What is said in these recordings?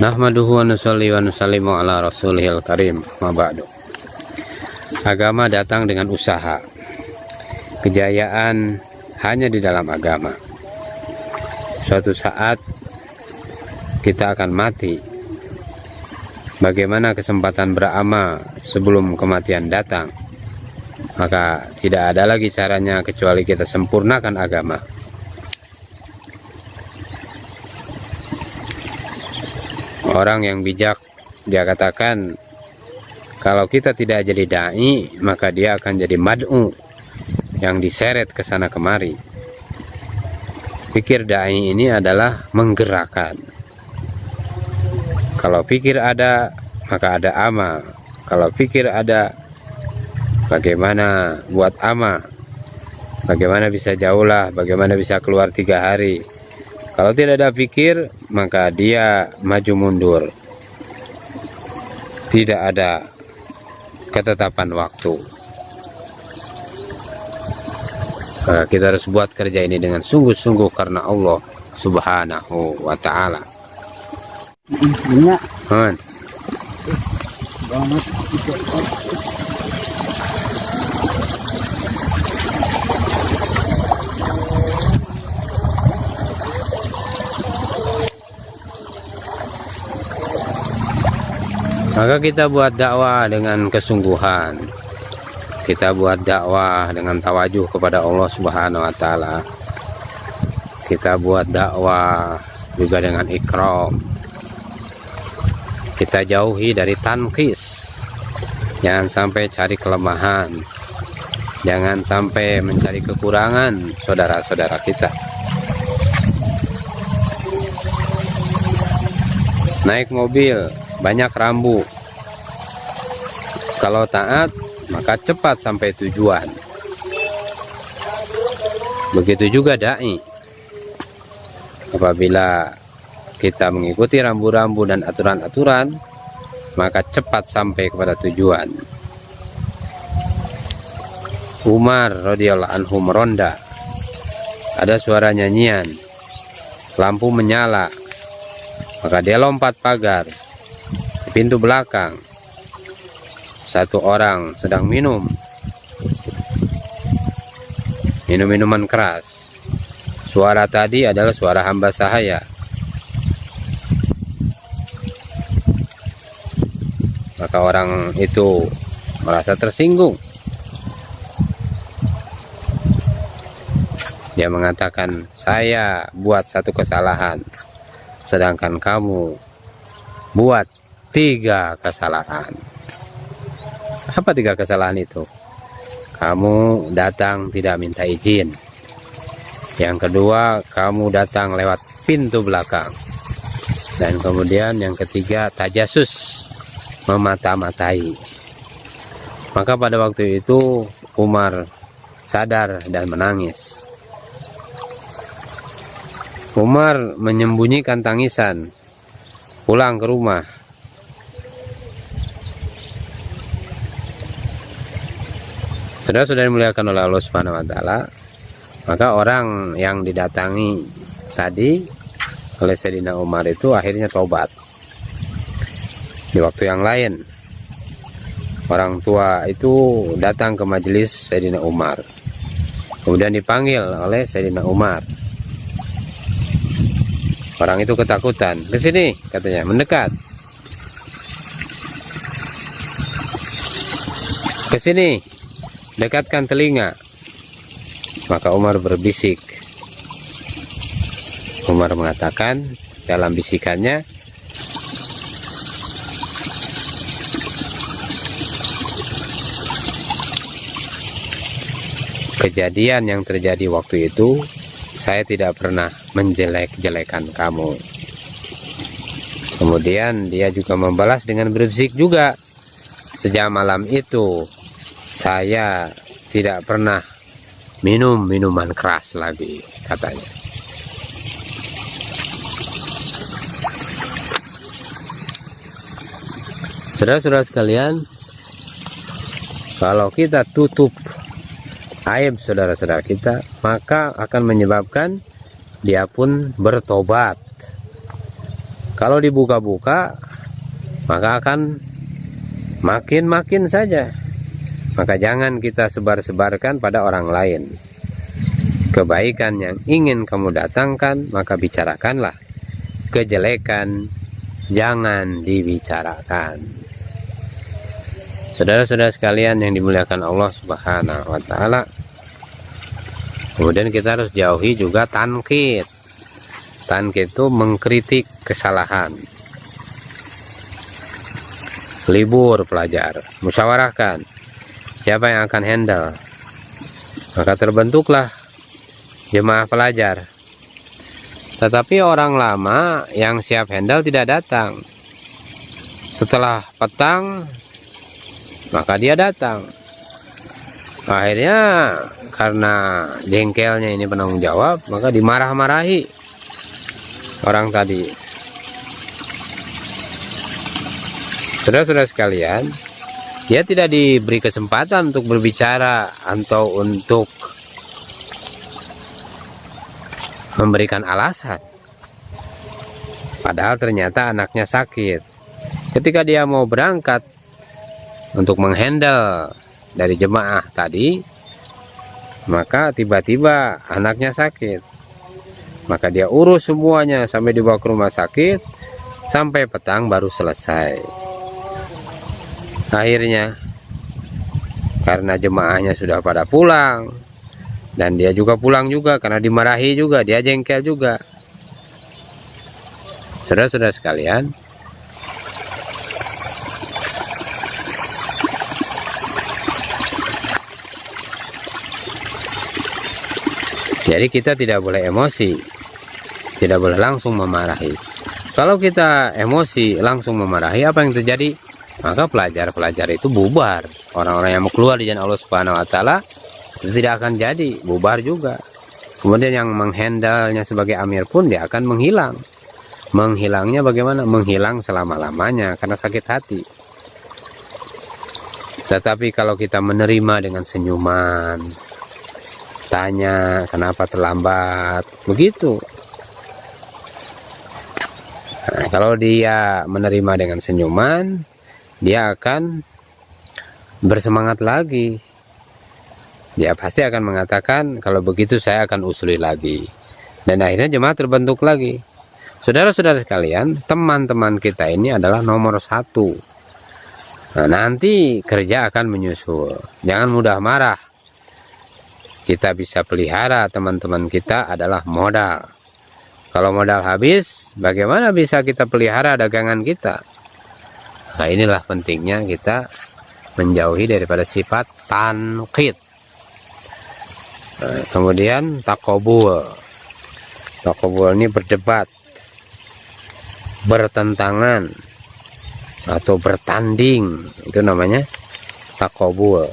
Nahmaduhu wa nusalli wa nusallimu ala rasulihil karim, ma ba'du. Agama datang dengan usaha. Kejayaan hanya di dalam agama. Suatu saat kita akan mati. Bagaimana kesempatan beramal sebelum kematian datang? Maka tidak ada lagi caranya kecuali kita sempurnakan agama. Orang yang bijak, dia katakan, kalau kita tidak jadi dai, maka dia akan jadi mad'u, yang diseret ke sana kemari. Pikir dai ini adalah menggerakkan. Kalau pikir ada, maka ada amal. Kalau pikir ada, bagaimana buat amal? Bagaimana bisa jauhlah, bagaimana bisa keluar 3 hari? Kalau tidak ada pikir, maka dia maju mundur. Tidak ada ketetapan waktu. Maka kita harus buat kerja ini dengan sungguh-sungguh karena Allah Subhanahu wa ta'ala. Maka kita buat dakwah dengan kesungguhan. Kita buat dakwah dengan tawajuh kepada Allah Subhanahu wa ta'ala. Kita buat dakwah juga dengan ikram. Kita jauhi dari tankis. Jangan sampai cari kelemahan. Jangan sampai mencari kekurangan saudara-saudara kita. Naik mobil banyak rambu. Kalau taat, maka cepat sampai tujuan. Begitu juga dai. Apabila kita mengikuti rambu-rambu dan aturan-aturan, maka cepat sampai kepada tujuan. Umar radhiyallahu anhu meronda. Ada suara nyanyian. Lampu menyala. Maka dia lompat pagar. Pintu belakang, satu orang sedang minum minuman keras. Suara tadi adalah suara hamba sahaya. Maka orang itu merasa tersinggung. Dia mengatakan, saya buat satu kesalahan, sedangkan kamu buat 3 kesalahan. Apa 3 kesalahan itu? Kamu datang tidak minta izin. Yang kedua, kamu datang lewat pintu belakang. Dan kemudian yang ketiga, tajasus, memata-matai. Maka pada waktu itu Umar sadar dan menangis. Umar menyembunyikan tangisan, pulang ke rumah. Sudah dimuliakan oleh Allah Subhanahu wa ta'ala, maka orang yang didatangi tadi oleh Sayyidina Umar itu akhirnya taubat. Di waktu yang lain, orang tua itu datang ke majelis Sayyidina Umar. Kemudian dipanggil oleh Sayyidina Umar. Orang itu ketakutan. Ke sini, katanya, mendekat. Ke sini, dekatkan telinga. Maka Umar berbisik. Umar mengatakan dalam bisikannya, kejadian yang terjadi waktu itu, saya tidak pernah menjelek-jelekan kamu. Kemudian dia juga membalas dengan berbisik juga, sejak malam itu saya tidak pernah minum minuman keras lagi, katanya. Saudara-saudara sekalian, kalau kita tutup aib saudara-saudara kita, maka akan menyebabkan dia pun bertobat. Kalau dibuka-buka, maka akan makin saja. Maka jangan kita sebar-sebarkan pada orang lain. Kebaikan yang ingin kamu datangkan, maka bicarakanlah. Kejelekan jangan dibicarakan. Saudara-saudara sekalian yang dimuliakan Allah Subhanahu wa taala. Kemudian kita harus jauhi juga tankit. Tankit itu mengkritik kesalahan. Libur pelajar, musyawarahkan siapa yang akan handle. Maka terbentuklah jemaah pelajar. Tetapi orang lama yang siap handle tidak datang. Setelah petang, maka dia datang. Akhirnya karena jengkelnya ini penanggung jawab, maka dimarah-marahi orang tadi. Saudara-saudara sekalian, dia tidak diberi kesempatan untuk berbicara atau untuk memberikan alasan. Padahal ternyata anaknya sakit. Ketika dia mau berangkat untuk menghandle dari jemaah tadi, maka tiba-tiba anaknya sakit. Maka dia urus semuanya sampai dibawa ke rumah sakit, sampai petang baru selesai. Akhirnya karena jemaahnya sudah pada pulang, dan dia juga pulang juga karena dimarahi juga, dia jengkel juga. Saudara-saudara sekalian, jadi kita tidak boleh emosi, tidak boleh langsung memarahi. Kalau kita emosi langsung memarahi, apa yang terjadi? Maka pelajar-pelajar itu bubar. Orang-orang yang mau keluar di jalan Allah Subhanahu wa taala itu tidak akan jadi, bubar juga. Kemudian yang menghandlenya sebagai amir pun dia akan menghilang. Menghilangnya bagaimana? Menghilang selama-lamanya karena sakit hati. Tetapi kalau kita menerima dengan senyuman, tanya kenapa terlambat, begitu. Nah, kalau dia menerima dengan senyuman, dia akan bersemangat lagi. Dia pasti akan mengatakan, kalau begitu saya akan usuli lagi. Dan akhirnya jemaah terbentuk lagi. Saudara-saudara sekalian, teman-teman kita ini adalah nomor satu. Nah, nanti kerja akan menyusul. Jangan mudah marah. Kita bisa pelihara teman-teman kita adalah modal. Kalau modal habis, bagaimana bisa kita pelihara dagangan kita? Nah, inilah pentingnya kita menjauhi daripada sifat tankit. Nah, kemudian takobul. Takobul ini berdebat, bertentangan, atau bertanding. Itu namanya takobul.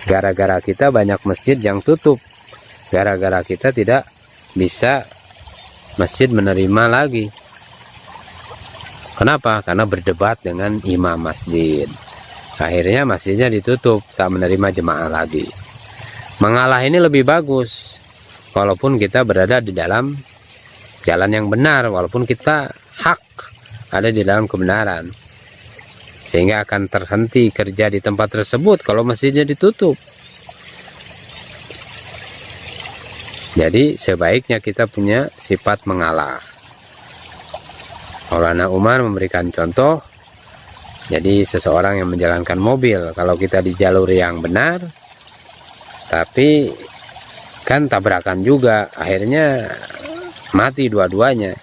Gara-gara kita banyak masjid yang tutup. Gara-gara kita tidak bisa masjid menerima lagi. Kenapa? Karena berdebat dengan imam masjid. Akhirnya masjidnya ditutup, tak menerima jemaah lagi. Mengalah ini lebih bagus, walaupun kita berada di dalam jalan yang benar, walaupun kita hak ada di dalam kebenaran. Sehingga akan terhenti kerja di tempat tersebut kalau masjidnya ditutup. Jadi sebaiknya kita punya sifat mengalah. Maulana Umar memberikan contoh. Jadi seseorang yang menjalankan mobil, kalau kita di jalur yang benar, tapi kan tabrakan juga, akhirnya mati dua-duanya.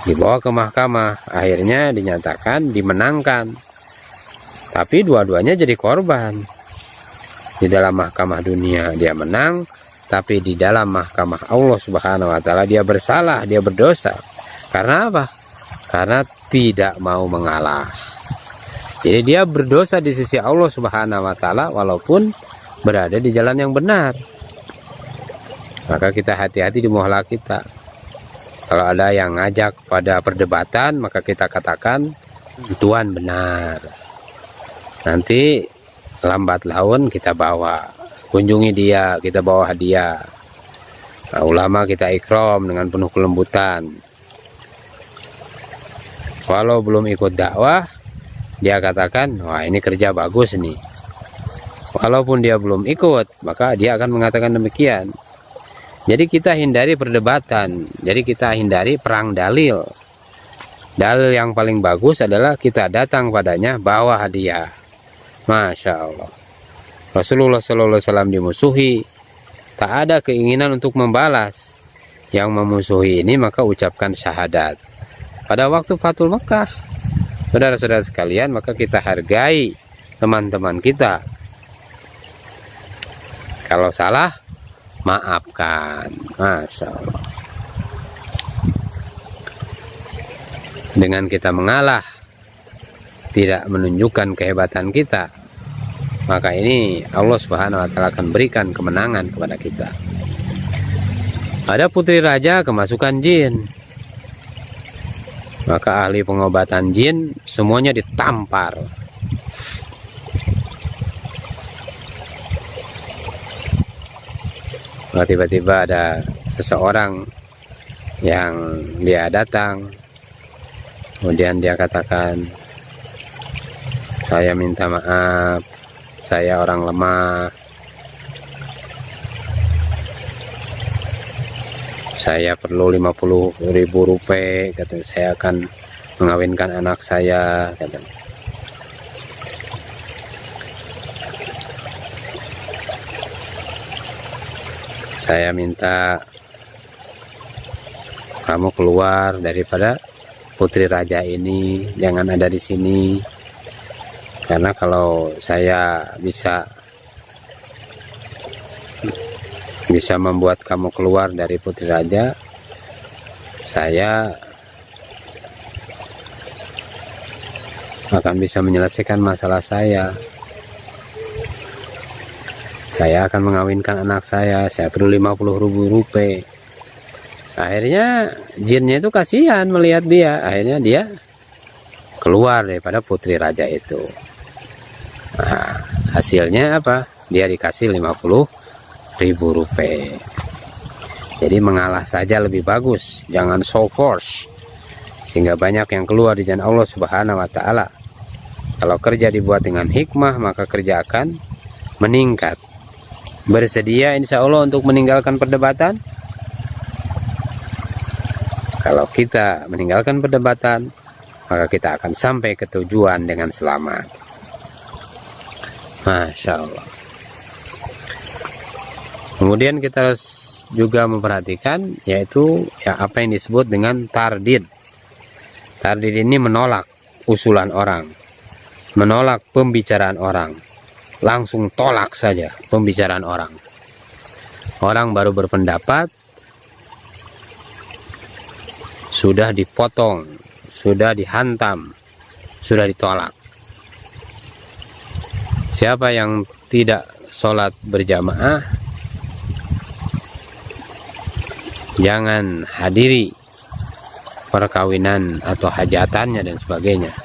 Dibawa ke mahkamah, akhirnya dinyatakan dimenangkan. Tapi dua-duanya jadi korban. Di dalam mahkamah dunia dia menang, tapi di dalam mahkamah Allah Subhanahu wa taala dia bersalah, dia berdosa. Karena apa? Karena tidak mau mengalah. Jadi dia berdosa di sisi Allah Subhanahu wa taala walaupun berada di jalan yang benar. Maka kita hati-hati di muhla kita. Kalau ada yang ngajak pada perdebatan, maka kita katakan tuan benar. Nanti lambat laun kita bawa, kunjungi dia, kita bawa hadiah. Nah, ulama kita ikram dengan penuh kelembutan. Walau belum ikut dakwah, dia katakan, wah ini kerja bagus nih. Walaupun dia belum ikut, maka dia akan mengatakan demikian. Jadi kita hindari perdebatan, jadi kita hindari perang dalil. Dalil yang paling bagus adalah kita datang padanya, bawa hadiah. Masya Allah. Rasulullah SAW dimusuhi, tak ada keinginan untuk membalas. Yang memusuhi ini maka ucapkan syahadat. Pada waktu Fathul Mekah, saudara-saudara sekalian, maka kita hargai teman-teman kita. Kalau salah, maafkan. Masya Allah. Dengan kita mengalah, tidak menunjukkan kehebatan kita, maka ini Allah Subhanahu wa Ta'ala akan berikan kemenangan kepada kita. Ada putri raja kemasukan jin, maka ahli pengobatan jin semuanya ditampar. Tiba-tiba ada seseorang yang dia datang, kemudian dia katakan, saya minta maaf, saya orang lemah, saya perlu 50.000 rupiah, katanya, saya akan mengawinkan anak saya, katanya. Saya minta kamu keluar daripada putri raja ini, jangan ada di sini, karena kalau saya bisa membuat kamu keluar dari putri raja, saya akan bisa menyelesaikan masalah saya. Saya akan mengawinkan anak saya perlu 50.000 rupiah. Akhirnya jinnya itu kasihan melihat dia, akhirnya dia keluar daripada putri raja itu. Nah, hasilnya apa? Dia dikasih 50.000 rupiah. Jadi mengalah saja lebih bagus, jangan show force, sehingga banyak yang keluar di jalan Allah Subhanahu wa Ta'ala. Kalau kerja dibuat dengan hikmah, maka kerja akan meningkat. Bersedia insya Allah untuk meninggalkan perdebatan? Kalau kita meninggalkan perdebatan, maka kita akan sampai ke tujuan dengan selamat. Masya Allah. Kemudian kita harus juga memperhatikan, yaitu ya apa yang disebut dengan tardid. Tardid ini menolak usulan orang, menolak pembicaraan orang, langsung tolak saja pembicaraan orang. Orang baru berpendapat, sudah dipotong, sudah dihantam, sudah ditolak. Siapa yang tidak sholat berjamaah, jangan hadiri perkawinan atau hajatannya dan sebagainya.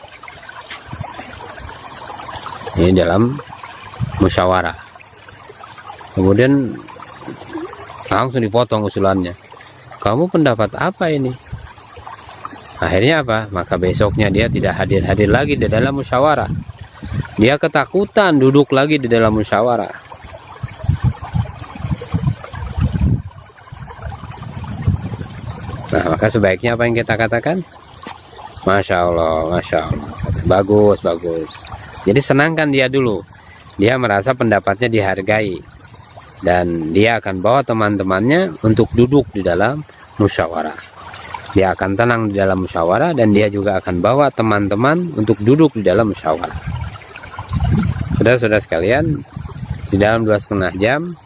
Ini dalam musyawarah. Kemudian langsung dipotong usulannya. Kamu pendapat apa ini? Akhirnya apa? Maka besoknya dia tidak hadir lagi di dalam musyawarah. Dia ketakutan duduk lagi di dalam musyawarah. Nah, maka sebaiknya apa yang kita katakan? Masya Allah, Masya Allah. Bagus, bagus. Jadi senangkan dia dulu. Dia merasa pendapatnya dihargai. Dan dia akan bawa teman-temannya untuk duduk di dalam musyawarah. Dia akan tenang di dalam musyawarah, dan dia juga akan bawa teman-teman untuk duduk di dalam musyawarah. Saudara-saudara sekalian, di dalam 2,5 jam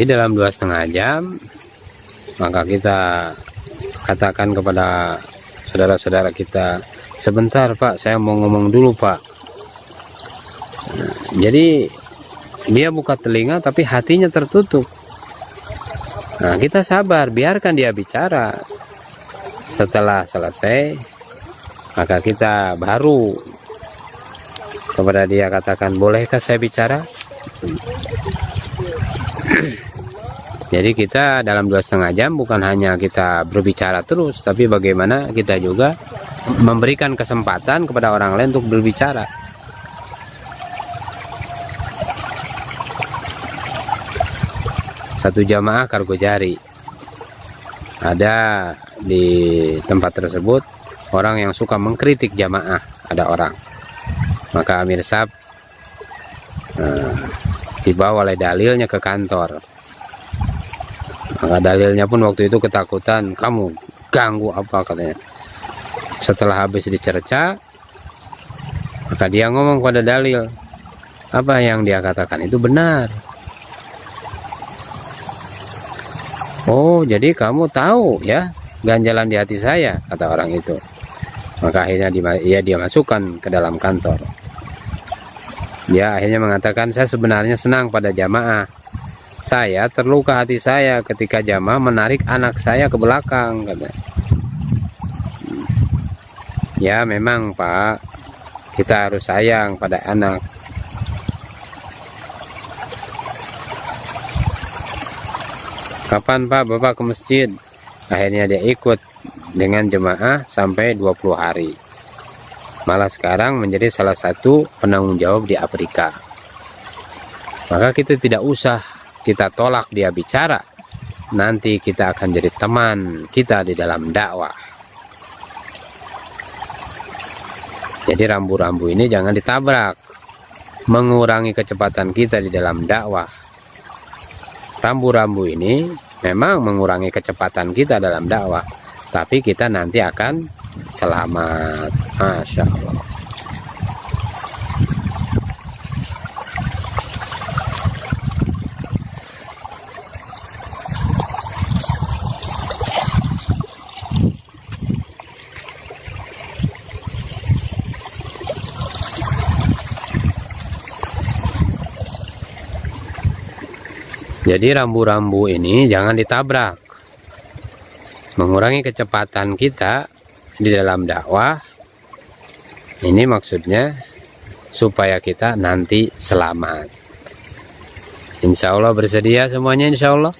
dalam 2,5 jam, maka kita katakan kepada saudara-saudara kita, sebentar Pak, saya mau ngomong dulu Pak. Nah, jadi dia buka telinga tapi hatinya tertutup. Nah, kita sabar, biarkan dia bicara. Setelah selesai, maka kita baru kepada dia katakan, bolehkah saya bicara? Jadi kita dalam 2,5 jam bukan hanya kita berbicara terus, tapi bagaimana kita juga memberikan kesempatan kepada orang lain untuk berbicara. Satu jamaah kargo jari, ada di tempat tersebut orang yang suka mengkritik jamaah, ada orang. Maka Amir Sab dibawa oleh dalilnya ke kantor. Maka dalilnya pun waktu itu ketakutan, kamu ganggu apa katanya. Setelah habis dicerca, maka dia ngomong pada dalil, apa yang dia katakan itu benar. Oh, jadi kamu tahu ya ganjalan di hati saya, kata orang itu. Maka akhirnya dia masukkan ke dalam kantor. Dia akhirnya mengatakan, saya sebenarnya senang pada jamaah. Saya terluka hati saya ketika jamaah menarik anak saya ke belakang, katanya. Ya memang Pak, kita harus sayang pada anak. Kapan Pak Bapak ke masjid? Akhirnya dia ikut dengan jemaah sampai 20 hari. Malah sekarang menjadi salah satu penanggung jawab di Afrika. Maka kita tidak usah kita tolak dia bicara. Nanti kita akan jadi teman kita di dalam dakwah. Jadi rambu-rambu ini jangan ditabrak. Mengurangi kecepatan kita di dalam dakwah. Rambu-rambu ini memang mengurangi kecepatan kita dalam dakwah, tapi kita nanti akan selamat. Masya Allah. Jadi rambu-rambu ini jangan ditabrak. Mengurangi kecepatan kita di dalam dakwah. Ini maksudnya supaya kita nanti selamat. Insya Allah bersedia semuanya, insya Allah.